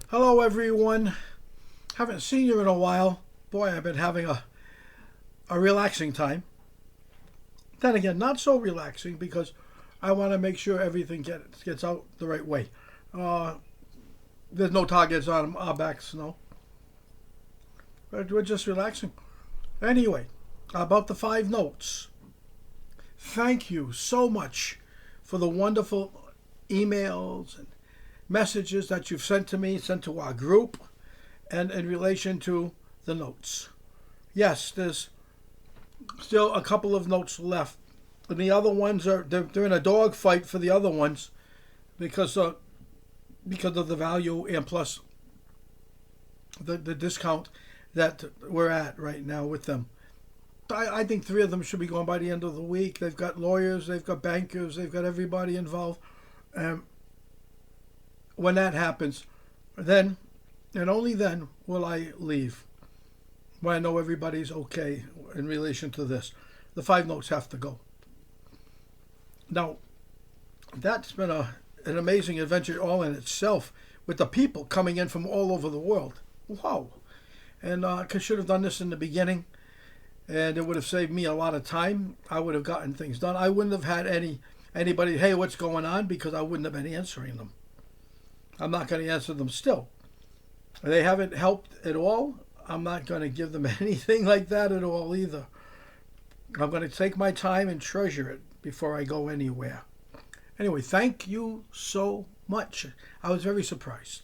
Hello, everyone. Haven't seen you in a while. Boy, I've been having a relaxing time. Then again, not so relaxing because I want to make sure everything gets out the right way. Uh, there's no targets on our backs, no. But we're just relaxing. Anyway, about the five notes. Thank you so much for the wonderful emails and messages that you've sent to me, sent to our group, and in relation to the notes. Yes, there's still a couple of notes left. And the other ones they're in a dog fight for the other ones because because of the value and plus the discount that we're at right now with them. I think three of them should be going by the end of the week. They've got lawyers, they've got bankers, they've got everybody involved. When that happens, then and only then will I leave. When I know everybody's okay in relation to this. The five notes have to go. Now, that's been an amazing adventure all in itself with the people coming in from all over the world. Wow. And I should have done this in the beginning, and it would have saved me a lot of time. I would have gotten things done. I wouldn't have had anybody, hey, what's going on? Because I wouldn't have been answering them. I'm not going to answer them still. They haven't helped at all. I'm not going to give them anything like that at all either. I'm going to take my time and treasure it before I go anywhere. Anyway, thank you so much. I was very surprised.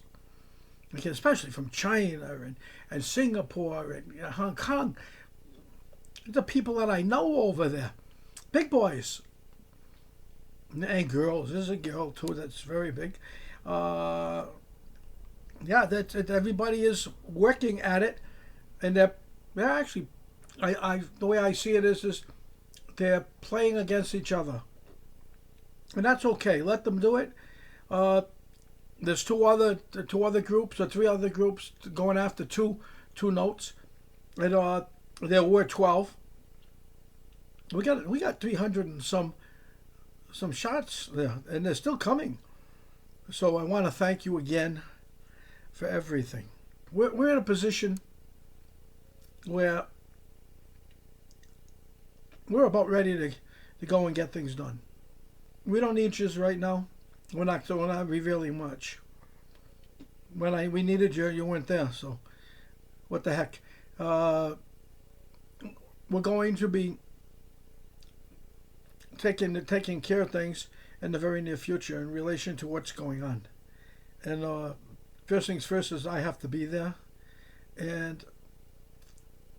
Okay, especially from China and Singapore and Hong Kong. The people that I know over there. Big boys. And girls. There's a girl too that's very big. That everybody is working at it, and they're actually, the way I see it is they're playing against each other, and that's okay. Let them do it. There's two other groups or three other groups going after two notes, and there were 12. We got 300 and some shots there, and they're still coming. So I want to thank you again for everything. We're in a position where we're about ready to go and get things done. We don't need you right now. We're not revealing much. When we needed you, you weren't there. So what the heck? We're going to be taking care of things in the very near future in relation to what's going on. And first things first is I have to be there, and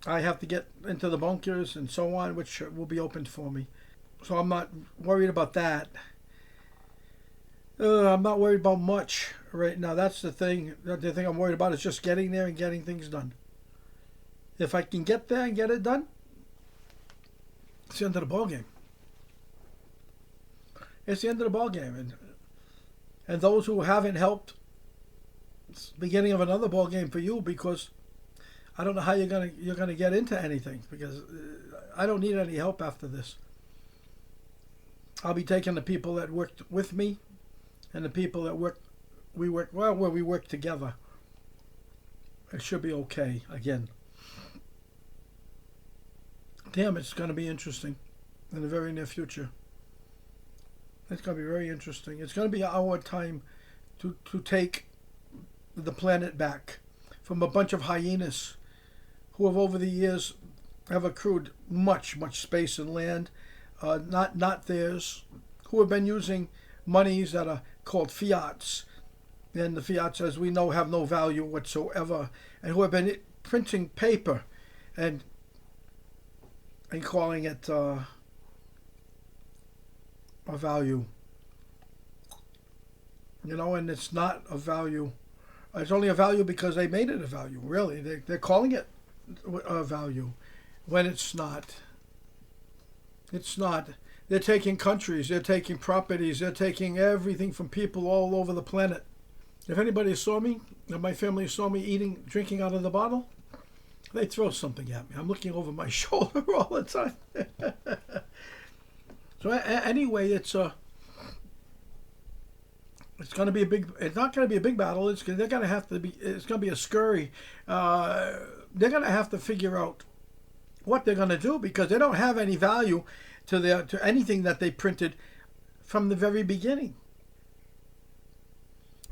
I have to get into the bunkers and so on, which will be opened for me. So I'm not worried about that. I'm not worried about much right now. That's the thing. The thing I'm worried about is just getting there and getting things done. If I can get there and get it done, it's the end of the ball game. It's the end of the ball game, and those who haven't helped, it's the beginning of another ball game for you, because I don't know how you're gonna get into anything, because I don't need any help after this. I'll be taking the people that worked with me and the people that we work together. It should be okay again. Damn, it's going to be interesting in the very near future. It's going to be very interesting. It's going to be our time to take the planet back from a bunch of hyenas who have over the years have accrued much space and land, not theirs, who have been using monies that are called fiats, and the fiats, as we know, have no value whatsoever, and who have been printing paper and calling it a value. And it's not a value. It's only a value because they made it a value, really. They're calling it a value when it's not. It's not. They're taking countries, they're taking properties, they're taking everything from people all over the planet. If anybody saw me, if my family saw me drinking out of the bottle, they'd throw something at me. I'm looking over my shoulder all the time. So anyway, it's It's going to be a big. It's not going to be a big battle. They're going to have to be. It's going to be a scurry. They're going to have to figure out what they're going to do because they don't have any value to anything that they printed from the very beginning.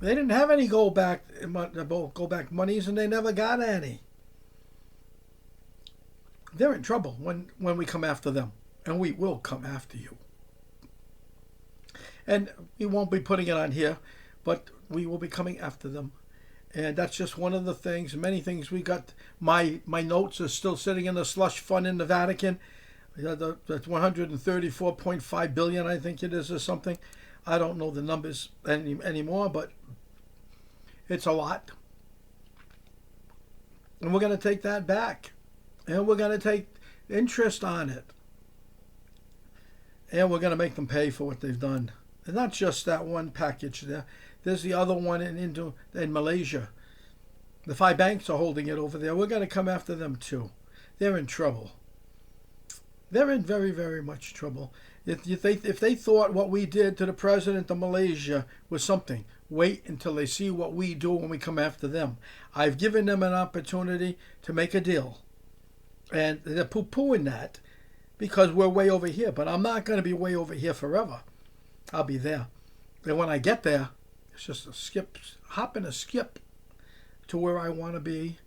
They didn't have any gold back monies, and they never got any. They're in trouble when we come after them, and we will come after you. And we won't be putting it on here, but we will be coming after them. And that's just one of the things, many things we got. My notes are still sitting in the slush fund in the Vatican. That's 134.5 billion, I think it is, or something. I don't know the numbers anymore, but it's a lot. And we're going to take that back. And we're going to take interest on it. And we're going to make them pay for what they've done. And not just that one package there. There's the other one in Malaysia. The 5 banks are holding it over there. We're going to come after them too. They're in trouble. They're in very, very much trouble. If they thought what we did to the president of Malaysia was something, wait until they see what we do when we come after them. I've given them an opportunity to make a deal. And they're poo-pooing that because we're way over here. But I'm not going to be way over here forever. I'll be there. And when I get there, it's just a hop and a skip to where I want to be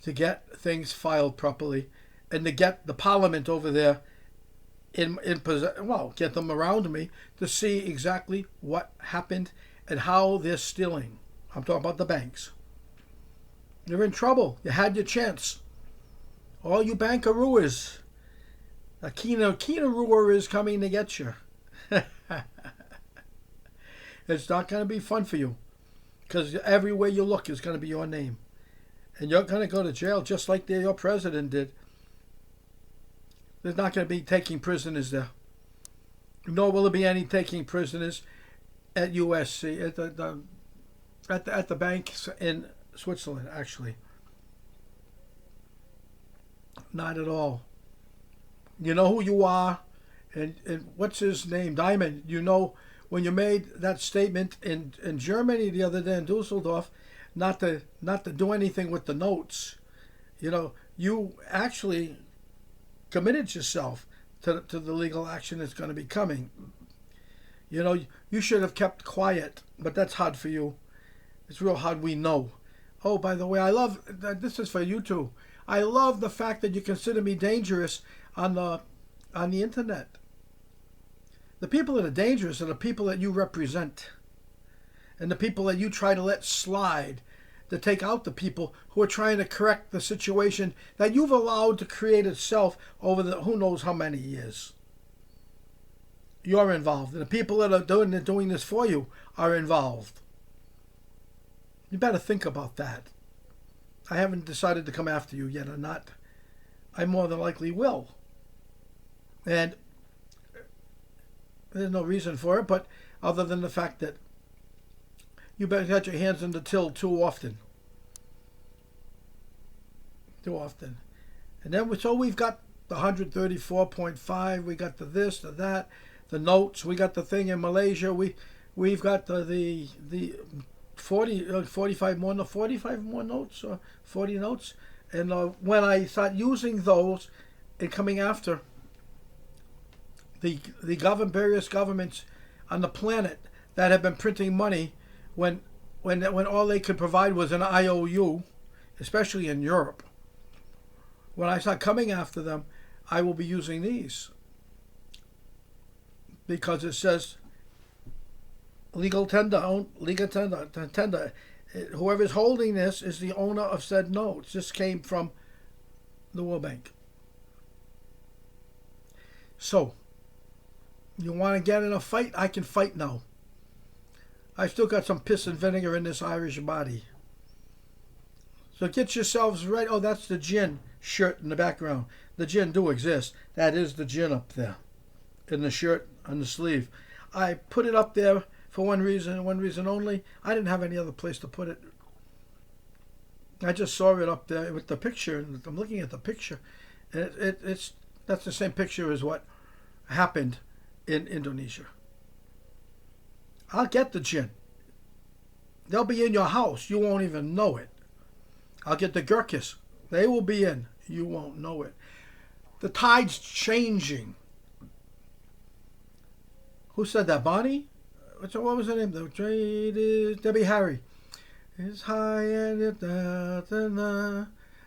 to get things filed properly and to get the parliament over there get them around me to see exactly what happened and how they're stealing. I'm talking about the banks. You're in trouble. You had your chance. All you bankaroos. A keenaroo is coming to get you. It's not going to be fun for you because everywhere you look is going to be your name. And you're going to go to jail just like your president did. There's not going to be taking prisoners there. Nor will there be any taking prisoners at USC, at the banks in Switzerland, actually. Not at all. You know who you are, and what's his name? Diamond. You know when you made that statement in Germany the other day in Dusseldorf, not to do anything with the notes. You know, you actually committed yourself to the legal action that's going to be coming. You know, you should have kept quiet, but that's hard for you. It's real hard, we know. Oh, by the way, I love, this is for you too. I love the fact that you consider me dangerous on the internet. The people that are dangerous are the people that you represent. And the people that you try to let slide, to take out the people who are trying to correct the situation that you've allowed to create itself over the who knows how many years. You're involved. And the people that are doing this for you are involved. You better think about that. I haven't decided to come after you yet or not. I more than likely will. And there's no reason for it, but other than the fact that you better get your hands in the till too often. Too often. And then so we've got the 134.5, we got the this, the that, the notes, we got the thing in Malaysia, we've got the 45 more notes, or 40 notes. And when I start using those and coming after the various governments on the planet that have been printing money when all they could provide was an IOU, especially in Europe. When I start coming after them, I will be using these because it says legal tender. Whoever's holding this is the owner of said notes. This came from the World Bank. So, you want to get in a fight? I can fight now. I've still got some piss and vinegar in this Irish body. So get yourselves ready. Oh, that's the gin shirt in the background. The gin do exist. That is the gin up there in the shirt on the sleeve. I put it up there for one reason only. I didn't have any other place to put it. I just saw it up there with the picture, and I'm looking at the picture. And that's the same picture as what happened in Indonesia. I'll get the gin. They'll be in your house. You won't even know it. I'll get the Gurkhas. They will be in. You won't know it. The tide's changing. Who said that? Bonnie? What was her name? The trade is Debbie Harry. It's high and it da da da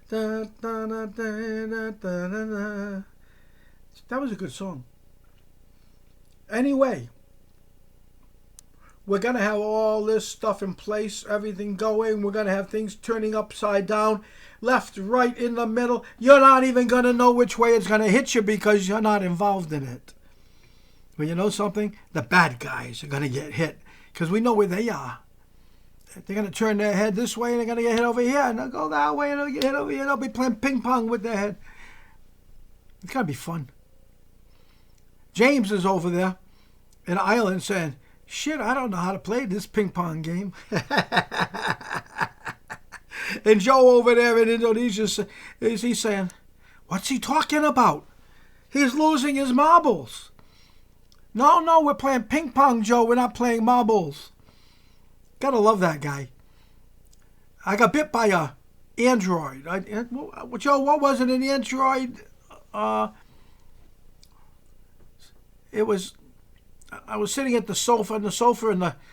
da da da da da da. That was a good song. Anyway, we're going to have all this stuff in place, everything going. We're going to have things turning upside down, left, right, in the middle. You're not even going to know which way it's going to hit you because you're not involved in it. Well, you know something? The bad guys are going to get hit because we know where they are. They're going to turn their head this way and they're going to get hit over here. And they'll go that way and they'll get hit over here. They'll be playing ping pong with their head. It's going to be fun. James is over there in Ireland saying, shit, I don't know how to play this ping pong game. And Joe over there in Indonesia, he's saying, what's he talking about? He's losing his marbles. No, we're playing ping pong, Joe. We're not playing marbles. Gotta love that guy. I got bit by a android. Joe, what was it, an android? I was sitting at the sofa in the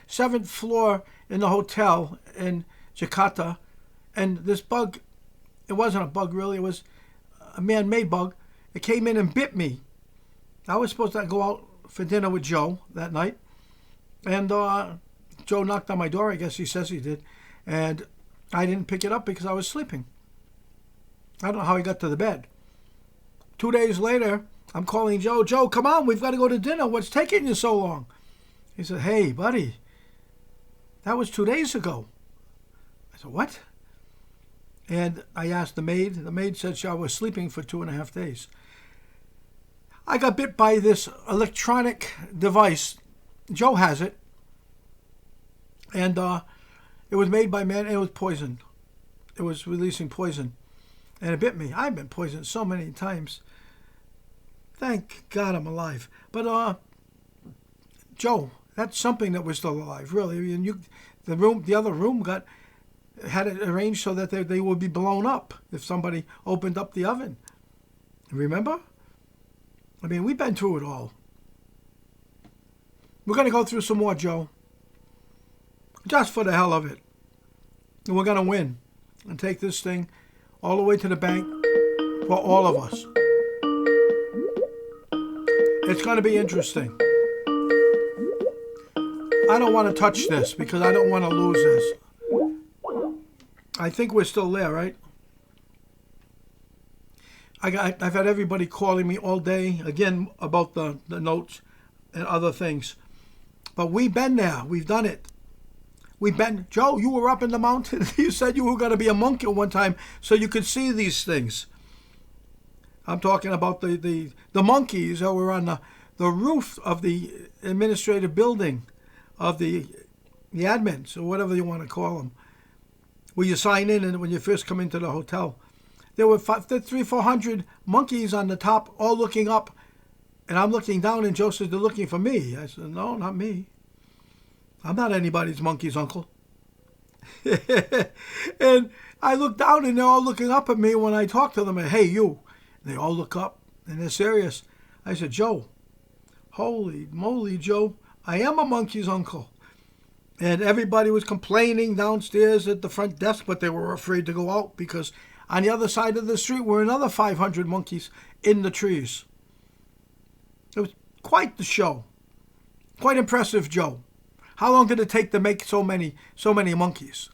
7th floor in the hotel in Jakarta, and this bug, it wasn't a bug really, it was a man-made bug. It came in and bit me. I was supposed to go out for dinner with Joe that night, and Joe knocked on my door, I guess he says he did, and I didn't pick it up because I was sleeping. I don't know how he got to the bed. 2 days later, I'm calling Joe. Joe, come on, we've got to go to dinner. What's taking you so long? He said, hey, buddy, that was 2 days ago. I said, what? And I asked the maid. The maid said I was sleeping for 2.5 days. I got bit by this electronic device. Joe has it. And it was made by man. It was poison. It was releasing poison. And it bit me. I've been poisoned so many times. Thank God I'm alive. But Joe, that's something that was still alive, really. And the other room had it arranged so that they would be blown up if somebody opened up the oven. Remember? I mean, we've been through it all. We're going to go through some more, Joe. Just for the hell of it. And we're going to win and take this thing all the way to the bank for all of us. It's going to be interesting. I don't want to touch this because I don't want to lose this. I think we're still there, right? I've had everybody calling me all day, again, about the notes and other things. But we've been there. We've done it. Joe, you were up in the mountain. You said you were going to be a monk at one time so you could see these things. I'm talking about the monkeys that were on the roof of the administrative building of the admins, or whatever you want to call them, where you sign in and when you first come into the hotel. There were 300-400 monkeys on the top, all looking up, and I'm looking down, and Joe says, they're looking for me. I said, no, not me. I'm not anybody's monkey's uncle. And I look down, and they're all looking up at me when I talk to them, and hey, you. And they all look up, and they're serious. I said, Joe, holy moly, Joe, I am a monkey's uncle. And everybody was complaining downstairs at the front desk, but they were afraid to go out because on the other side of the street were another 500 monkeys in the trees. It was quite the show. Quite impressive, Joe. How long did it take to make so many monkeys?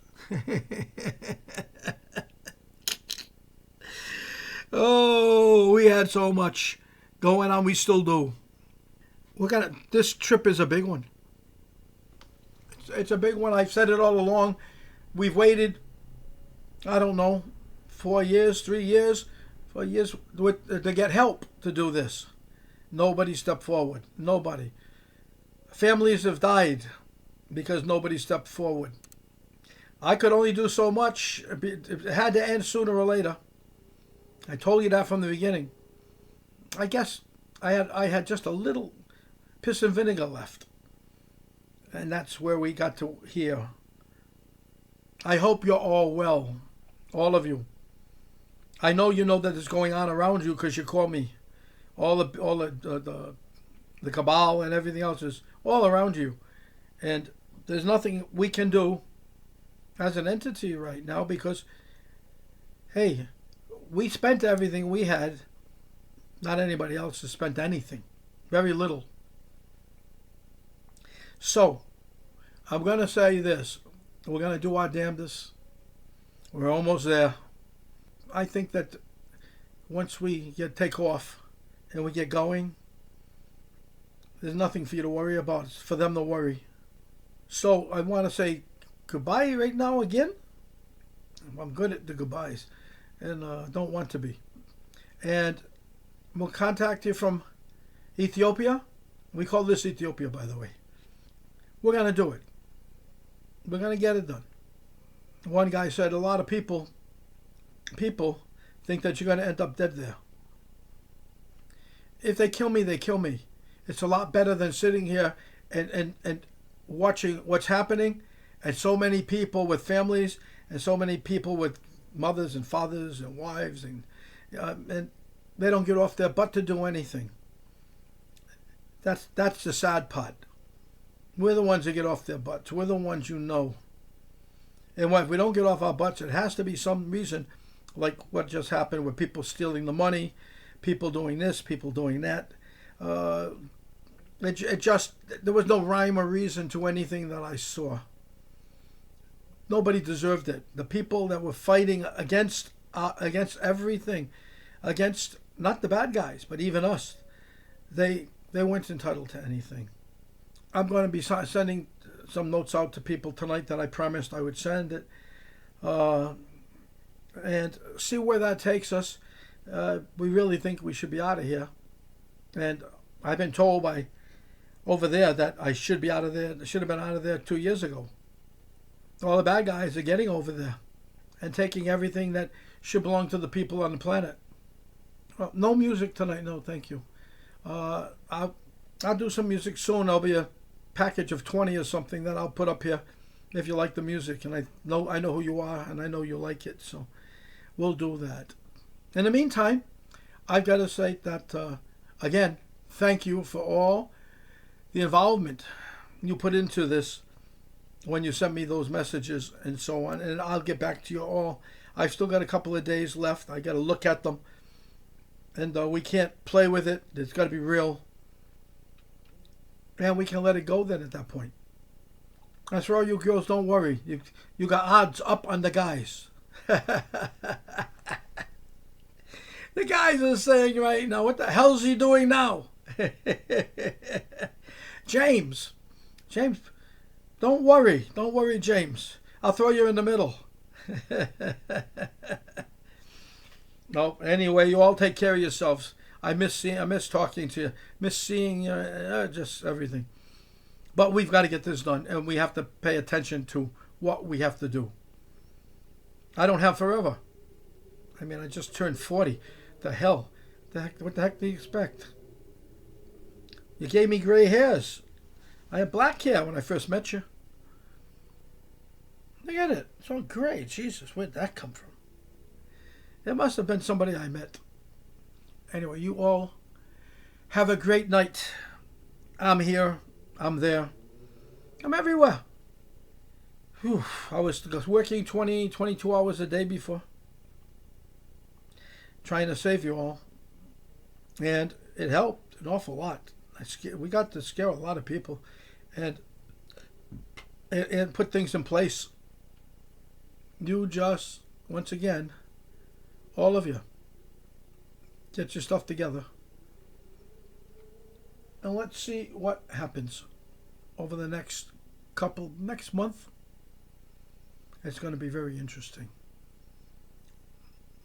Oh, we had so much going on. We still do. This trip is a big one. It's a big one. I've said it all along. We've waited, I don't know, 4 years, 3 years, 4 years to get help to do this. Nobody stepped forward. Nobody. Families have died because nobody stepped forward. I could only do so much. It had to end sooner or later. I told you that from the beginning. I guess I had just a little piss and vinegar left. And that's where we got to here. I hope you're all well, all of you. I know you know that it's going on around you because you call me. All the cabal and everything else is all around you, and there's nothing we can do as an entity right now because, hey, we spent everything we had. Not anybody else has spent anything. Very little. So, I'm going to say this. We're going to do our damnedest. We're almost there. I think that once we take off and we get going, there's nothing for you to worry about. It's for them to worry. So, I want to say goodbye right now again. I'm good at the goodbyes and don't want to be. And we'll contact you from Ethiopia. We call this Ethiopia, by the way. We're going to do it. We're going to get it done. One guy said a lot of people think that you're going to end up dead there. If they kill me, they kill me. It's a lot better than sitting here and watching what's happening, and so many people with families and so many people with mothers and fathers and wives and they don't get off their butt to do anything. That's the sad part. We're the ones that get off their butts. We're the ones you know. And if we don't get off our butts, it has to be some reason, like what just happened with people stealing the money, people doing this, people doing that. There was no rhyme or reason to anything that I saw. Nobody deserved it. The people that were fighting against everything, against not the bad guys, but even us, they weren't entitled to anything. I'm going to be sending some notes out to people tonight that I promised I would send it, and see where that takes us. We really think we should be out of here, and I've been told by over there that I should be out of there. I should have been out of there 2 years ago. All the bad guys are getting over there and taking everything that should belong to the people on the planet. Well, no music tonight, no, thank you. I'll do some music soon. There'll be a package of 20 or something that I'll put up here if you like the music, and I know who you are, and I know you like it, so we'll do that. In the meantime, I've got to say that again, thank you for all the involvement you put into this when you sent me those messages and so on, and I'll get back to you all. I've still got a couple of days left. I got to look at them, and we can't play with it. It's got to be real. And we can let it go then at that point. That's for all you girls, don't worry. You got odds up on the guys. The guys are saying right now, what the hell's he doing now? James, don't worry, James. I'll throw you in the middle. No, anyway, you all take care of yourselves. I miss talking to you, miss seeing you, just everything. But we've got to get this done, and we have to pay attention to what we have to do. I don't have forever. I mean, I just turned 40. The hell? What the heck do you expect? You gave me gray hairs. I had black hair when I first met you. Look at it. It's all gray. Jesus, where'd that come from? It must have been somebody I met. Anyway, you all have a great night. I'm here. I'm there. I'm everywhere. Whew, I was working 22 hours a day before, trying to save you all. And it helped an awful lot. We got to scare a lot of people and put things in place. You just, once again, all of you, get your stuff together. And let's see what happens over the next month. It's going to be very interesting.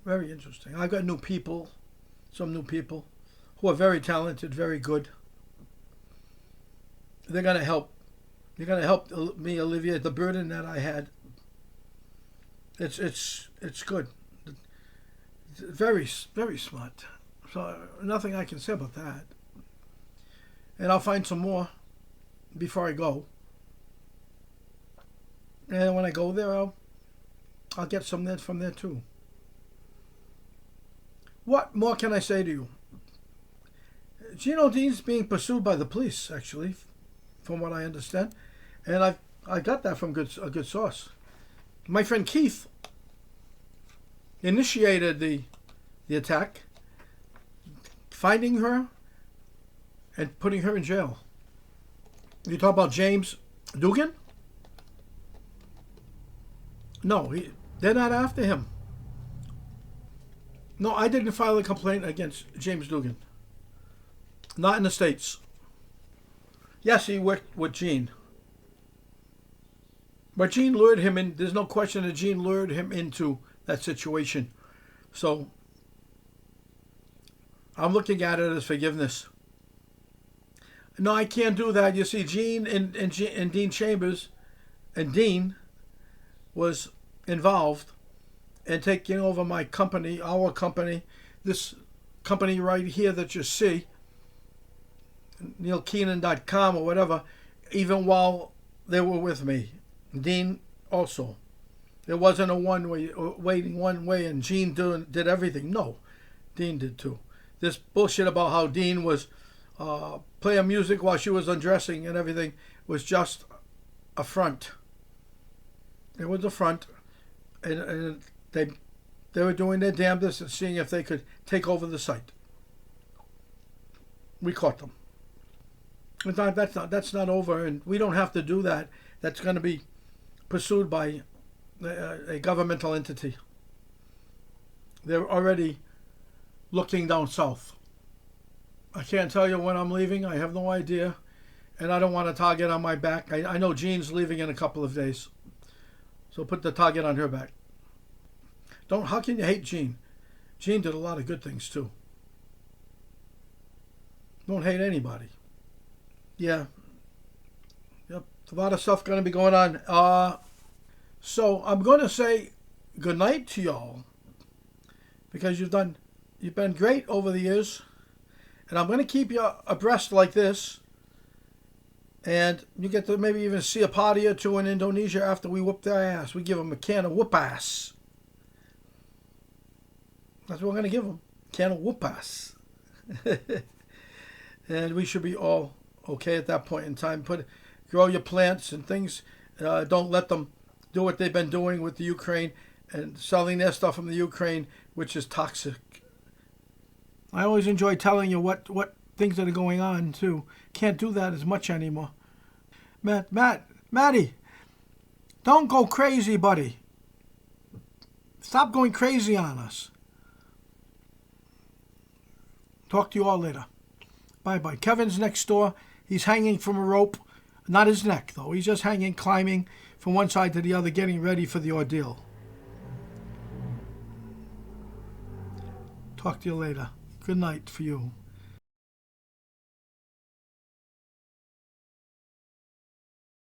Very interesting. I've got some new people who are very talented, very good. They're going to help. They're going to help me alleviate the burden that I had. It's good. Very, very smart. So nothing I can say about that. And I'll find some more before I go. And when I go there, I'll get some there from there too. What more can I say to you? Gino Dean's being pursued by the police, actually, from what I understand, and I got that from a good source. My friend Keith initiated the attack, finding her and putting her in jail. You talk about James Dugan? No, they're not after him. No, I didn't file a complaint against James Dugan. Not in the States. Yes, he worked with Gene. But Gene lured him in. There's no question that Gene lured him into that situation. So I'm looking at it as forgiveness. No, I can't do that. You see, Gene and Dean Chambers and Dean was involved in taking over my company, our company, this company right here that you see, neilkeenan.com or whatever, even while they were with me. Dean also. There wasn't a waiting one way and Gene did everything. No, Dean did too. This bullshit about how Dean was playing music while she was undressing and everything was just a front. It was a front, and they were doing their damnedest and seeing if they could take over the site. We caught them. That's not over, and we don't have to do that. That's going to be pursued by a governmental entity. They're already looking down south. I can't tell you when I'm leaving. I have no idea, and I don't want a target on my back. I know Jean's leaving in a couple of days, so put the target on her back. How can you hate Jean? Jean did a lot of good things too. Don't hate anybody. Yeah. Yep. A lot of stuff going to be going on. So I'm going to say good night to y'all, because you've been great over the years, and I'm going to keep you abreast like this. And you get to maybe even see a party or two in Indonesia after we whoop their ass. We give them a can of whoop ass. That's what we're going to give them. Can of whoop ass. And we should be all okay at that point in time. Grow your plants and things. Don't let them do what they've been doing with the Ukraine and selling their stuff from the Ukraine, which is toxic. I always enjoy telling you what things that are going on too. Can't do that as much anymore. Matty, don't go crazy, buddy. Stop going crazy on us. Talk to you all later. Bye-bye. Kevin's next door. He's hanging from a rope. Not his neck, though. He's just hanging, climbing from one side to the other, getting ready for the ordeal. Talk to you later. Good night for you.